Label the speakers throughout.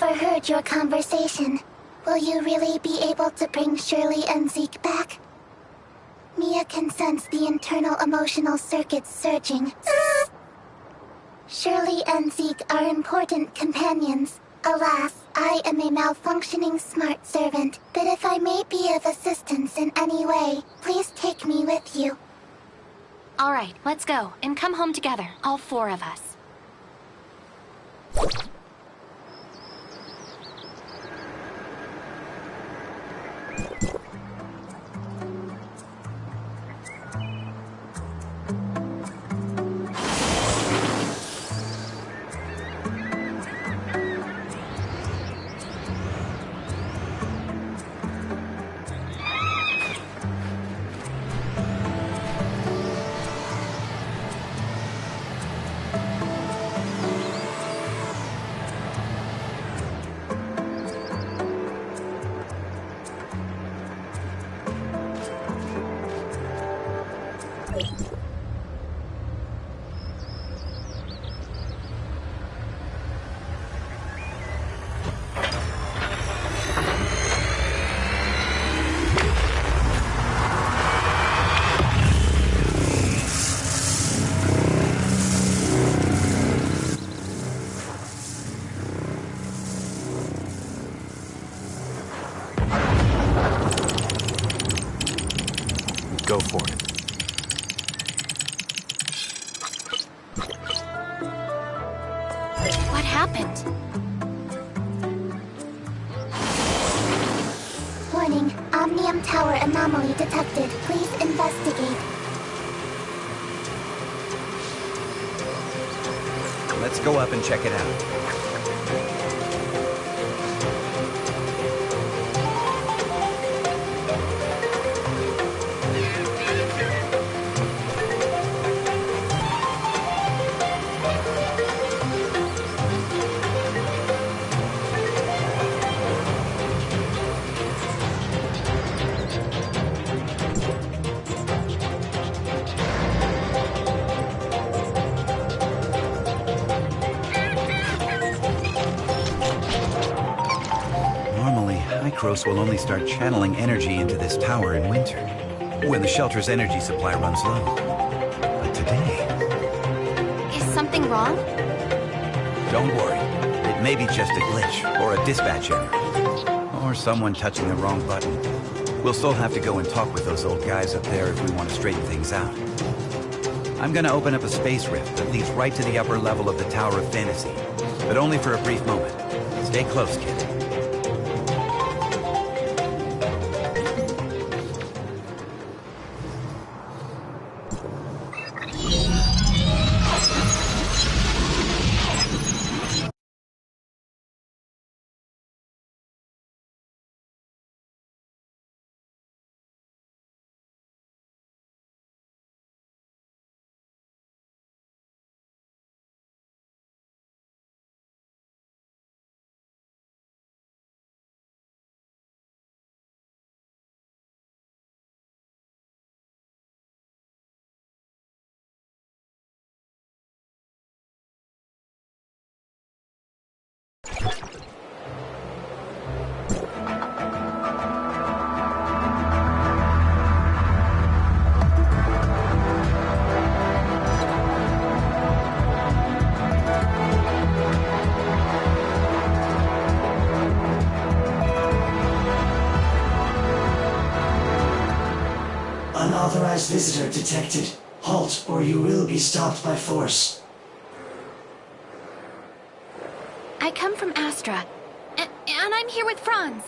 Speaker 1: overheard your conversation. Will you really be able to bring Shirley and Zeke back? Mia can sense the internal emotional circuits surging. Shirley and Zeke are important companions. Alas, I am a malfunctioning smart servant, but if I may be of assistance in any way, please take me with you.
Speaker 2: All right, let's go, and come home together, all four of us.
Speaker 3: Go for it.
Speaker 2: What happened?
Speaker 1: Warning, Omnium Tower anomaly detected. Please investigate.
Speaker 3: Let's go up and check it out. Hycros will only start channeling energy into this tower in winter, when the shelter's energy supply runs low. But today...
Speaker 2: Is something wrong?
Speaker 3: Don't worry. It may be just a glitch, or a dispatch error. Or someone touching the wrong button. We'll still have to go and talk with those old guys up there if we want to straighten things out. I'm gonna open up a space rift that leads right to the upper level of the Tower of Fantasy. But only for a brief moment. Stay close, kid.
Speaker 4: Unauthorized visitor detected. Halt, or you will be stopped by force.
Speaker 2: I come from Astra, and I'm here with Franz.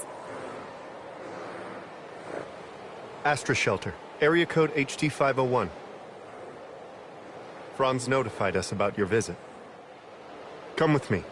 Speaker 5: Astra Shelter, area code HT501. Franz notified us about your visit. Come with me.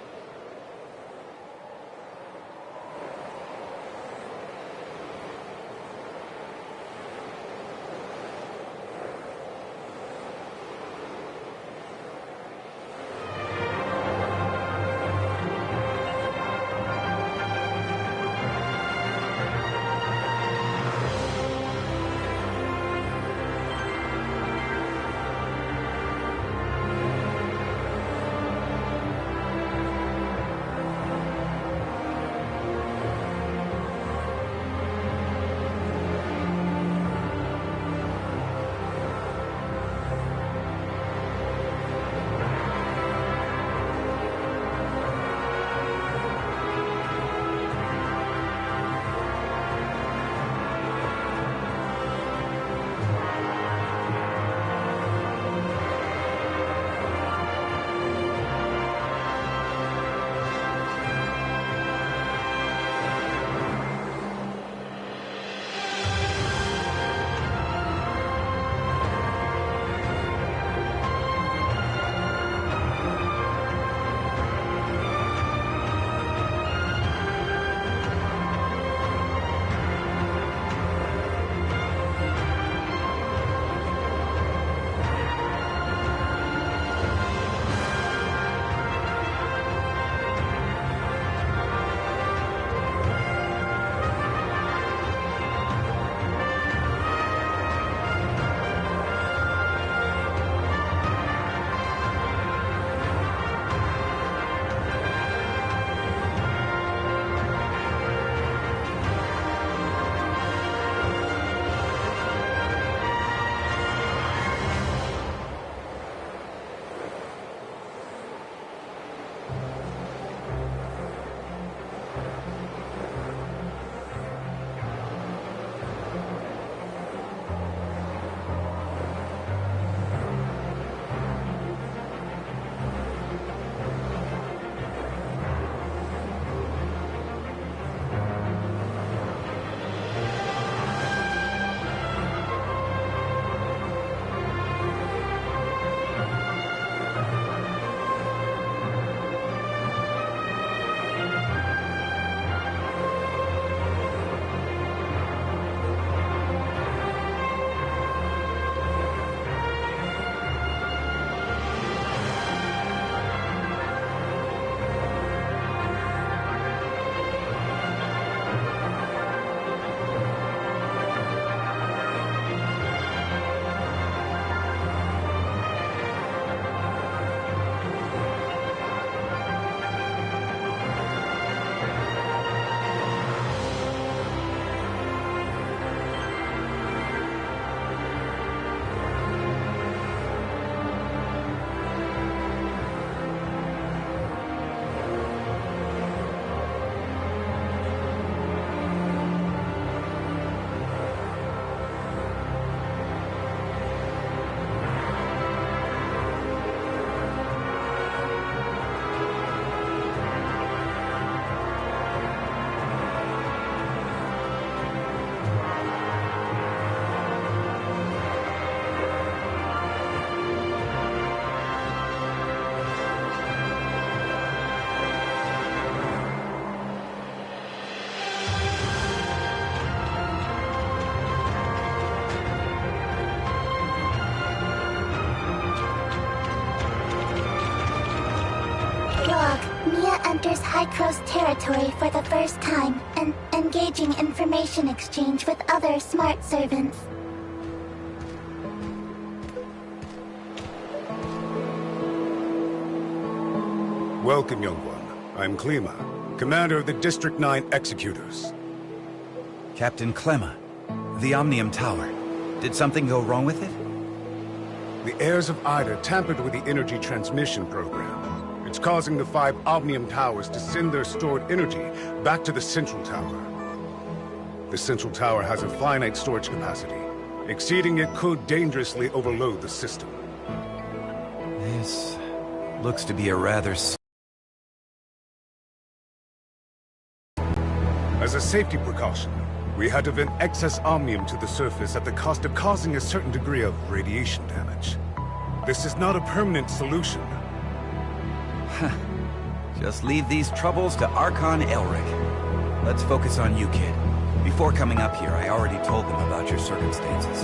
Speaker 1: enters Hykros territory for the first time and engaging information exchange with other smart servants.
Speaker 6: Welcome, young one. I'm Klima, commander of the District 9 Executors.
Speaker 3: Captain Clemma, the Omnium Tower. Did something go wrong with it?
Speaker 6: The heirs of Ida tampered with the energy transmission program. It's causing the 5 Omnium Towers to send their stored energy back to the Central Tower. The Central Tower has a finite storage capacity. Exceeding it could dangerously overload the system.
Speaker 3: This looks to be a rather...
Speaker 6: As a safety precaution, we had to vent excess omnium to the surface at the cost of causing a certain degree of radiation damage. This is not a permanent solution.
Speaker 3: Just leave these troubles to Archon Elric. Let's focus on you, kid. Before coming up here, I already told them about your circumstances.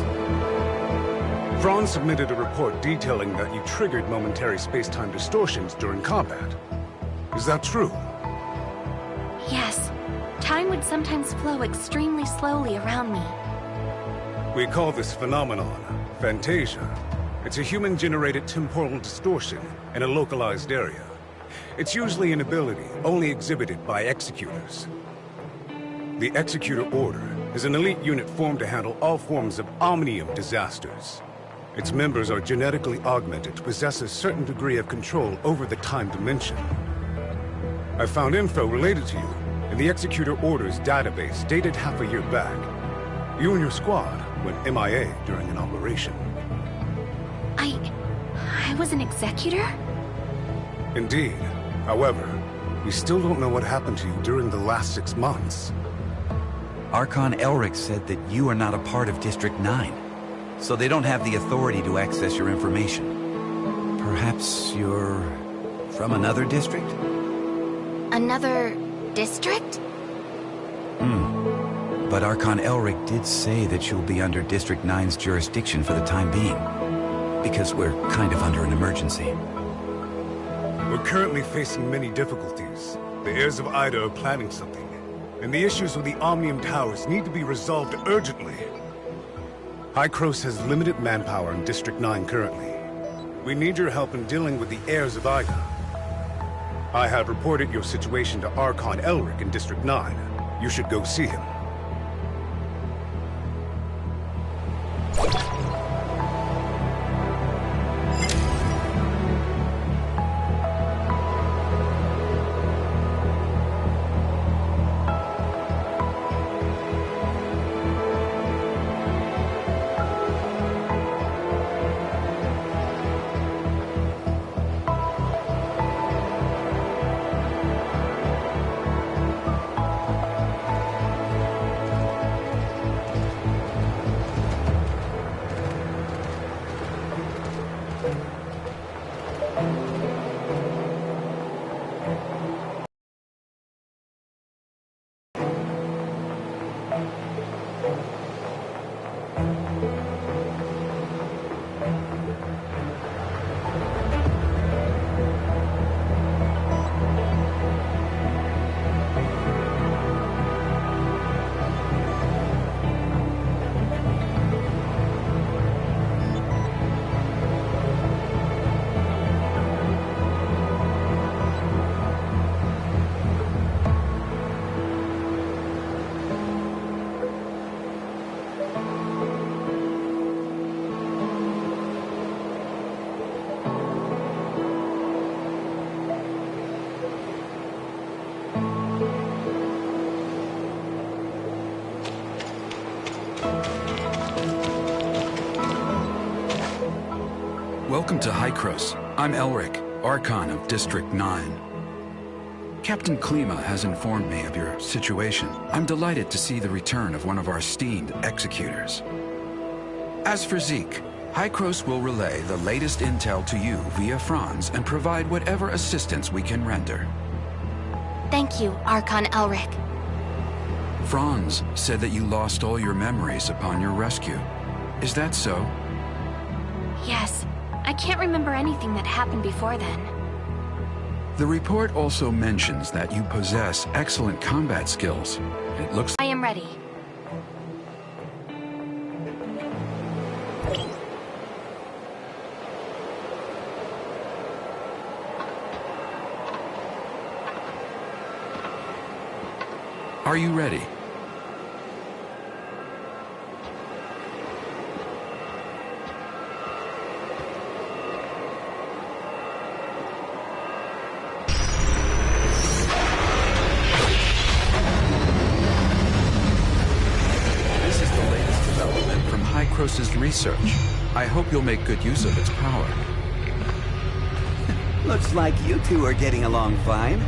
Speaker 6: Franz submitted a report detailing that you triggered momentary space-time distortions during combat. Is that true?
Speaker 2: Yes. Time would sometimes flow extremely slowly around me.
Speaker 6: We call this phenomenon Phantasia. It's a human-generated temporal distortion in a localized area. It's usually an ability only exhibited by Executors. The Executor Order is an elite unit formed to handle all forms of Omnium disasters. Its members are genetically augmented to possess a certain degree of control over the time dimension. I found info related to you in the Executor Order's database dated half a year back. You and your squad went MIA during an operation.
Speaker 2: I was an Executor?
Speaker 6: Indeed. However, we still don't know what happened to you during the last 6 months.
Speaker 3: Archon Elric said that you are not a part of District 9, so they don't have the authority to access your information. Perhaps you're from another district?
Speaker 2: Another district?
Speaker 3: But Archon Elric did say that you'll be under District 9's jurisdiction for the time being, because we're kind of under an emergency.
Speaker 6: We're currently facing many difficulties. The heirs of Ida are planning something, and the issues with the Omnium Towers need to be resolved urgently. Hykros has limited manpower in District 9 currently. We need your help in dealing with the heirs of Ida. I have reported your situation to Archon Elric in District 9. You should go see him.
Speaker 7: Welcome to Hykros. I'm Elric, Archon of District 9. Captain Klima has informed me of your situation. I'm delighted to see the return of one of our esteemed Executors. As for Zeke, Hykros will relay the latest intel to you via Franz and provide whatever assistance we can render.
Speaker 2: Thank you, Archon Elric.
Speaker 7: Franz said that you lost all your memories upon your rescue. Is that so?
Speaker 2: Yes. I can't remember anything that happened before then.
Speaker 7: The report also mentions that you possess excellent combat skills. It looks
Speaker 2: I am ready.
Speaker 7: Are you ready? This is the latest development from Hycros' research. I hope you'll make good use of its power.
Speaker 3: Looks like you two are getting along fine.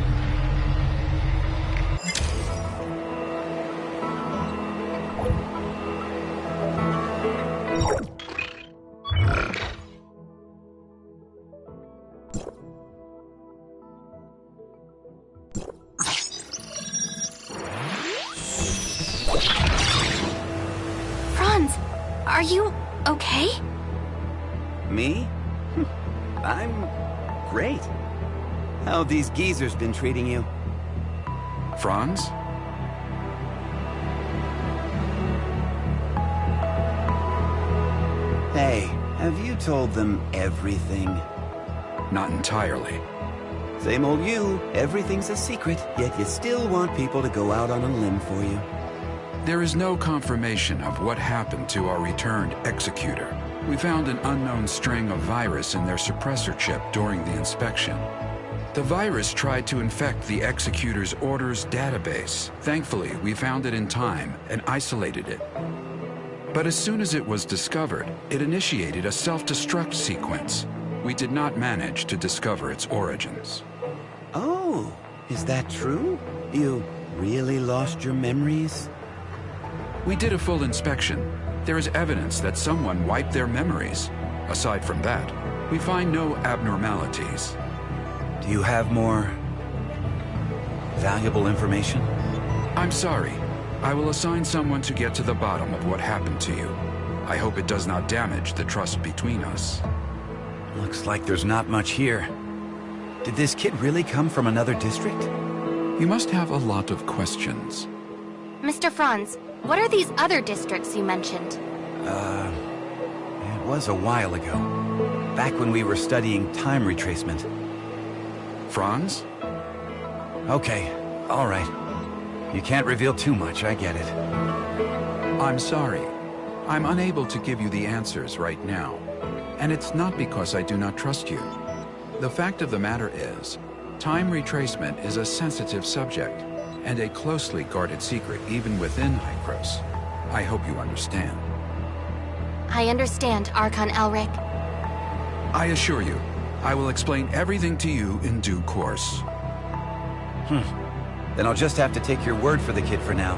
Speaker 2: Franz, are you okay?
Speaker 3: Me? I'm great. How have these geezers been treating you?
Speaker 7: Franz?
Speaker 3: Hey, have you told them everything?
Speaker 7: Not entirely.
Speaker 3: Same old you. Everything's a secret, yet you still want people to go out on a limb for you.
Speaker 7: There is no confirmation of what happened to our returned executor. We found an unknown string of virus in their suppressor chip during the inspection. The virus tried to infect the executor's orders database. Thankfully, we found it in time and isolated it. But as soon as it was discovered, it initiated a self-destruct sequence. We did not manage to discover its origins.
Speaker 3: Oh, is that true? You really lost your memories?
Speaker 7: We did a full inspection. There is evidence that someone wiped their memories. Aside from that, we find no abnormalities.
Speaker 3: Do you have more valuable information?
Speaker 7: I'm sorry. I will assign someone to get to the bottom of what happened to you. I hope it does not damage the trust between us.
Speaker 3: Looks like there's not much here. Did this kid really come from another district?
Speaker 7: You must have a lot of questions.
Speaker 2: Mr. Franz, what are these other districts you mentioned?
Speaker 3: It was a while ago. Back when we were studying time retracement.
Speaker 7: Franz?
Speaker 3: Okay, all right. You can't reveal too much, I get it.
Speaker 7: I'm sorry. I'm unable to give you the answers right now. And it's not because I do not trust you. The fact of the matter is, time retracement is a sensitive subject, and a closely guarded secret even within Hycros. I hope you understand.
Speaker 2: I understand, Archon Elric.
Speaker 7: I assure you, I will explain everything to you in due course.
Speaker 3: Then I'll just have to take your word for the kid for now.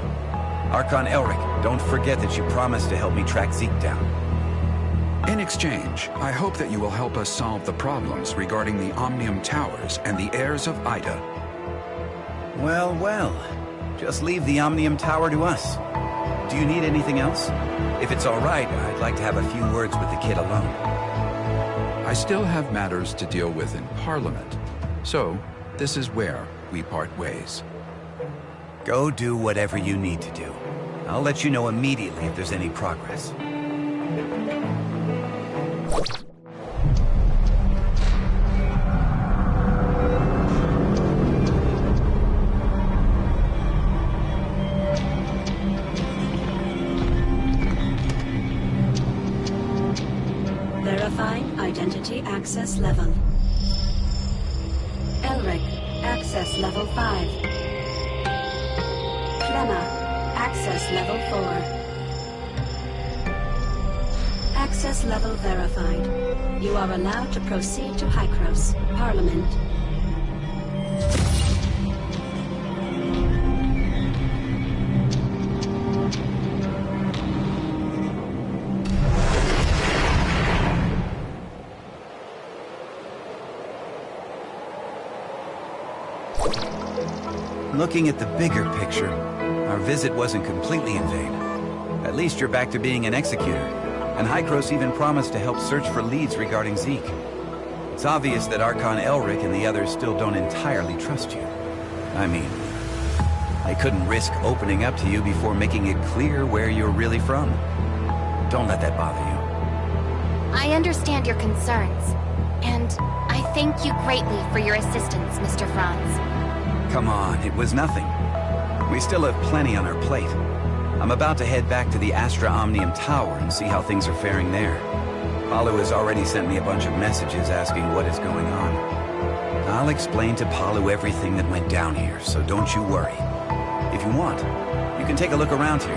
Speaker 3: Archon Elric, don't forget that you promised to help me track Zeke down.
Speaker 7: In exchange, I hope that you will help us solve the problems regarding the Omnium Towers and the heirs of Ida.
Speaker 3: Well, well. Just leave the Omnium Tower to us. Do you need anything else? If it's all right, I'd like to have a few words with the kid alone.
Speaker 7: I still have matters to deal with in Parliament, so this is where we part ways.
Speaker 3: Go do whatever you need to do. I'll let you know immediately if there's any progress.
Speaker 8: Verifying identity access level. Elric, access level 5. Clemma, access level 4. Access level verified. You are allowed to proceed to Hycros, Parliament.
Speaker 3: Looking at the bigger picture, our visit wasn't completely in vain. At least you're back to being an executor, and Hycros even promised to help search for leads regarding Zeke. It's obvious that Archon Elric and the others still don't entirely trust you. I mean, they couldn't risk opening up to you before making it clear where you're really from. Don't let that bother you.
Speaker 2: I understand your concerns, and I thank you greatly for your assistance, Mr. Franz.
Speaker 3: Come on, it was nothing. We still have plenty on our plate. I'm about to head back to the Astra Omnium Tower and see how things are faring there. Palu has already sent me a bunch of messages asking what is going on. I'll explain to Palu everything that went down here, so don't you worry. If you want, you can take a look around here.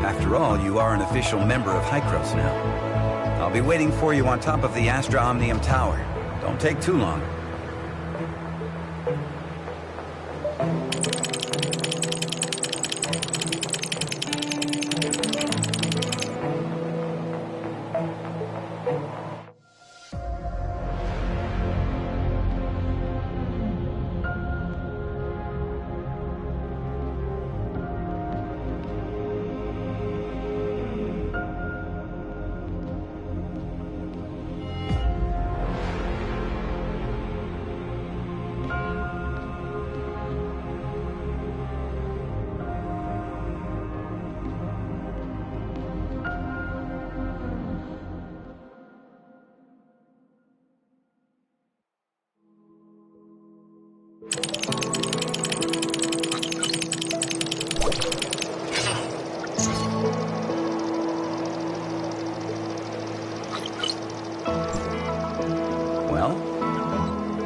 Speaker 3: After all, you are an official member of Hykros now. I'll be waiting for you on top of the Astra Omnium Tower. Don't take too long.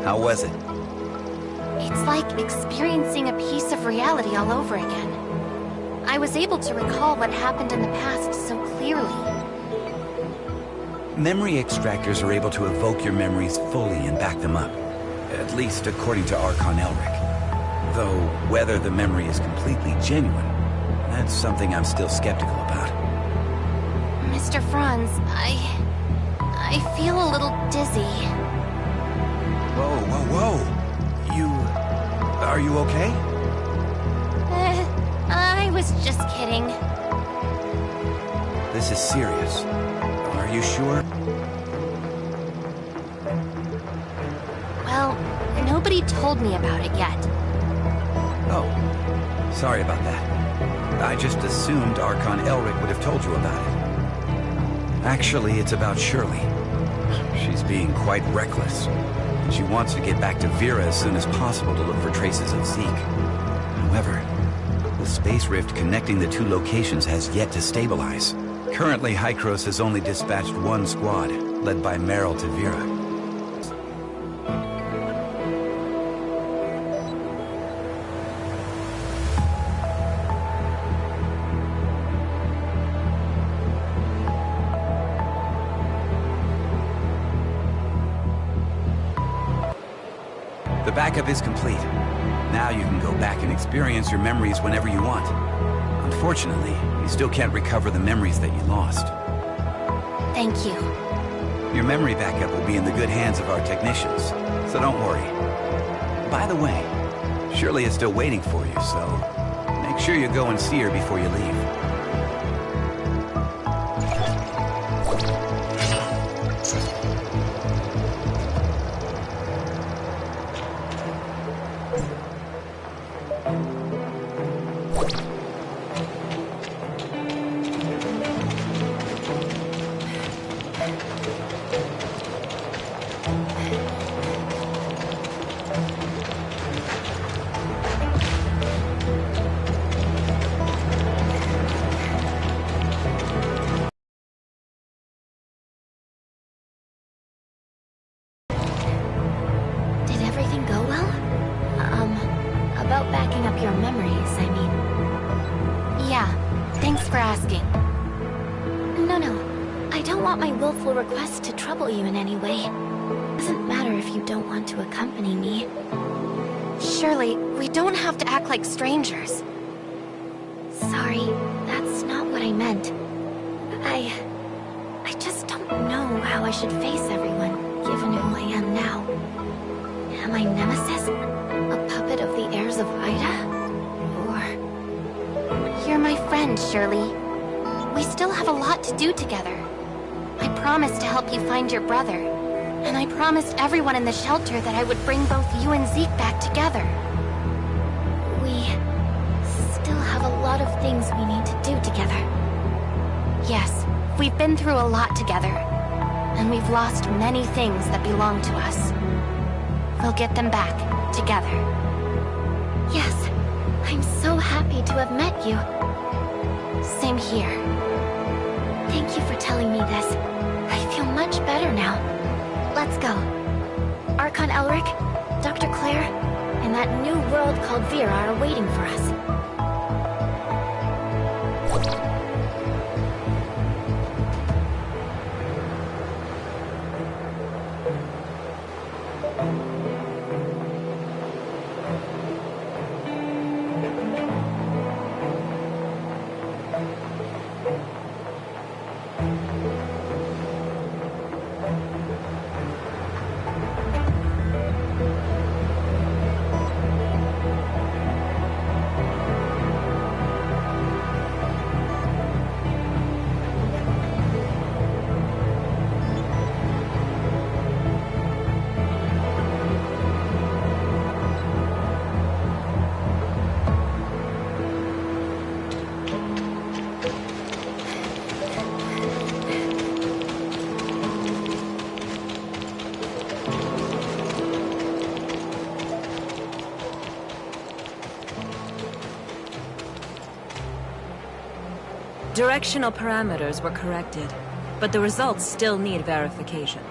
Speaker 3: How was it?
Speaker 2: It's like experiencing a piece of reality all over again. I was able to recall what happened in the past so clearly.
Speaker 3: Memory extractors are able to evoke your memories fully and back them up. At least according to Archon Elric. Though, whether the memory is completely genuine, that's something I'm still skeptical about.
Speaker 2: Mr. Franz, I feel a little dizzy.
Speaker 3: Whoa, whoa, whoa! Are you okay?
Speaker 2: I was just kidding.
Speaker 3: This is serious. Are you sure?
Speaker 2: Well, nobody told me about it yet.
Speaker 3: Oh, sorry about that. I just assumed Archon Elric would have told you about it. Actually, it's about Shirley. She's being quite reckless. She wants to get back to Vera as soon as possible to look for traces of Zeke. However, the space rift connecting the two locations has yet to stabilize. Currently, Hykros has only dispatched one squad, led by Meryl to Vera. The backup is complete. Now you can go back and experience your memories whenever you want. Unfortunately, you still can't recover the memories that you lost.
Speaker 2: Thank you.
Speaker 3: Your memory backup will be in the good hands of our technicians, so don't worry. By the way, Shirley is still waiting for you, so make sure you go and see her before you leave.
Speaker 2: About backing up your memories, I mean. Yeah, thanks for asking. No, I don't want my willful request to trouble you in any way. It doesn't matter if you don't want to accompany me. Shirley, we don't have to act like strangers. Sorry, that's not what I meant. I just don't know how I should face everyone, given who I am now. Am I Nemesis? A puppet of the heirs of Ida? Or... You're my friend, Shirley. We still have a lot to do together. I promise to help you find your brother. And I promised everyone in the shelter that I would bring both you and Zeke back together. We still have a lot of things we need to do together. Yes, we've been through a lot together, and we've lost many things that belong to us. We'll get them back, together. Yes, I'm so happy to have met you. Same here. Thank you for telling me this. I feel much better now. Let's go. Archon Elric, Dr. Claire, and that new world called Vera are waiting for us.
Speaker 9: Directional parameters were corrected, but the results still need verification.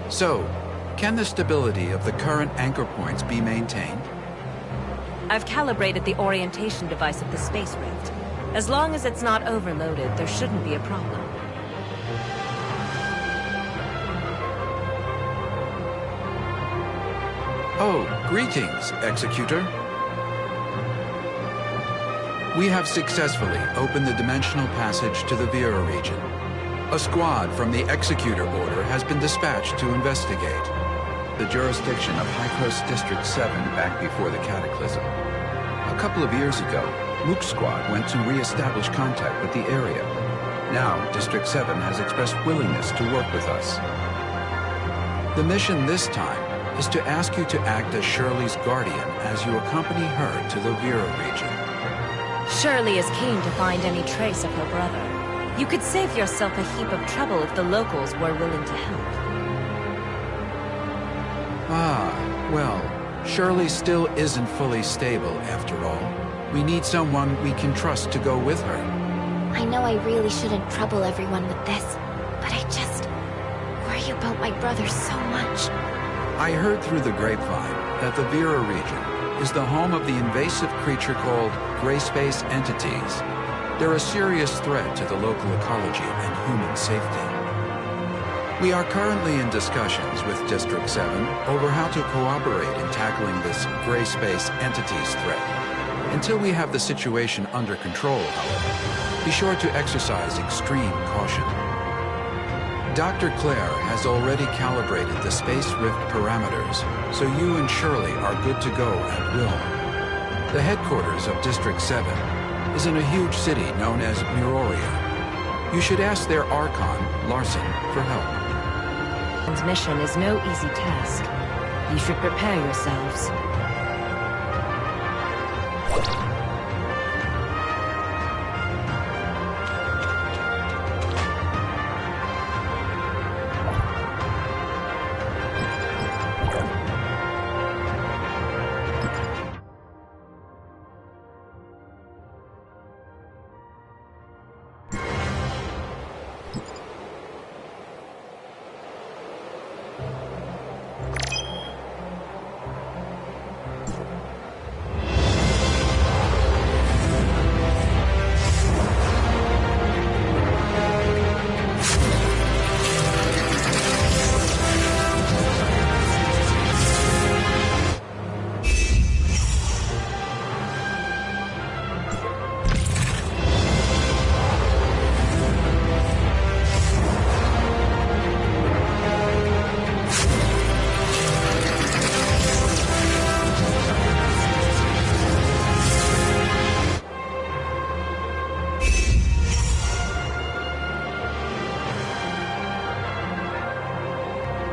Speaker 7: So, can the stability of the current anchor points be maintained?
Speaker 9: I've calibrated the orientation device of the Space Rift. As long as it's not overloaded, there shouldn't be a problem.
Speaker 7: Oh, greetings, Executor. We have successfully opened the dimensional passage to the Vera region. A squad from the Executor Order has been dispatched to investigate the jurisdiction of Hykros District 7 back before the Cataclysm. A couple of years ago, Mook's squad went to re-establish contact with the area. Now, District 7 has expressed willingness to work with us. The mission this time is to ask you to act as Shirley's guardian as you accompany her to the Vera region.
Speaker 9: Shirley is keen to find any trace of her brother. You could save yourself a heap of trouble if the locals were willing to help.
Speaker 7: Ah, well, Shirley still isn't fully stable after all. We need someone we can trust to go with her.
Speaker 2: I know I really shouldn't trouble everyone with this, but I just worry about my brother so much.
Speaker 7: I heard through the grapevine that the Vera region is the home of the invasive creature called Gray Space entities. They're a serious threat to the local ecology and human safety. We are currently in discussions with District 7 over how to cooperate in tackling this Gray Space entities threat. Until we have the situation under control, however, be sure to exercise extreme caution. Dr. Claire has already calibrated the Space Rift parameters, so you and Shirley are good to go at will. The headquarters of District 7 is in a huge city known as Miroria. You should ask their Archon, Larson, for help.
Speaker 9: This mission is no easy task. You should prepare yourselves.